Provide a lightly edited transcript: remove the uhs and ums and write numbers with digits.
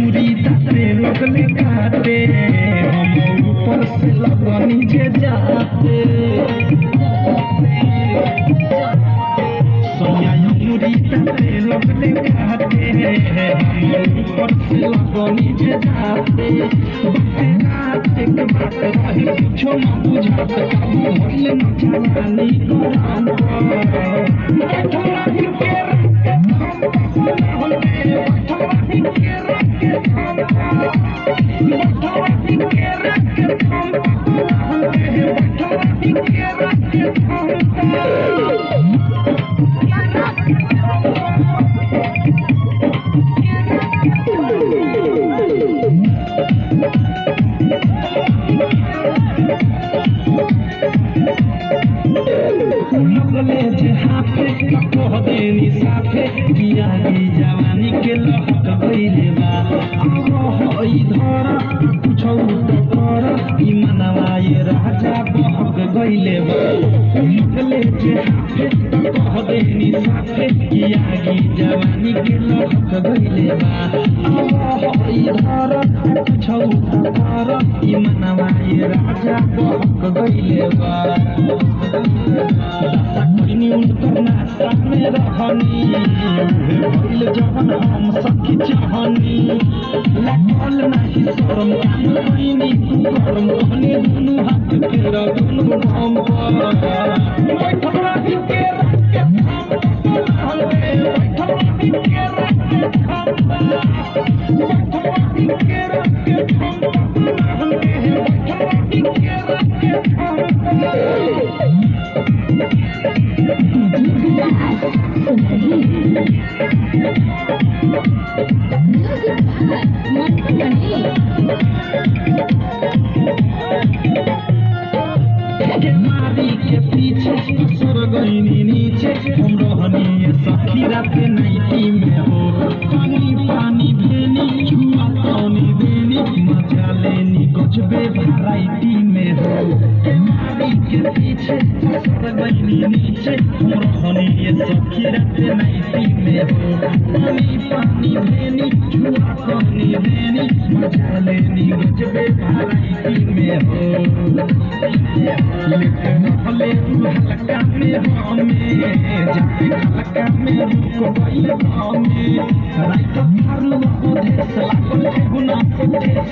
लगले काटे हम ऊपर से लगनी जे जाते सोनिया मुरी ताते लगले काटे हम ऊपर से लगनी जे जाते बात एक बात रही कुछो न बुझात काबू होइले न जवानी कराम बैठला ही के लगले जे हाथे कह देनी साथे किया की जवानी के लहक गइले बा होई धर कुछौ त कर ई मनवा ये राजा बहक गइले बा लगले जे हाथे कह देनी साथे किया की जवानी के लहक गइले बा होई धर कुछौ त कर ई मनवा ये राजा बहक गइले बा नाश्ता में रहनी भइल जवन हम सखी चाहनी लागल नहीं शरम काम कइनी गरम कहनी दुनु हाथ फेरा दुनु हम बैठल रही के हम बैठल रही के मारी के पीछे सुर गईनी नीचे हम रहनी सखी रात नाइटी में हो पानी पानी भेनी छुआ पानी देनी मजा लेनी गजबे वैरायटी में हो मारी के पीछे सुर गईनी नीचे हम रहनी सखी रात नाइटी में हो पानी पानी भेनी छुआ पानी देनी मजा लेनी गजबे वैरायटी में हो हले हल्का में हमें जाके हल्का में रुक गइल हमें रात मारू देश लागल गुना से देश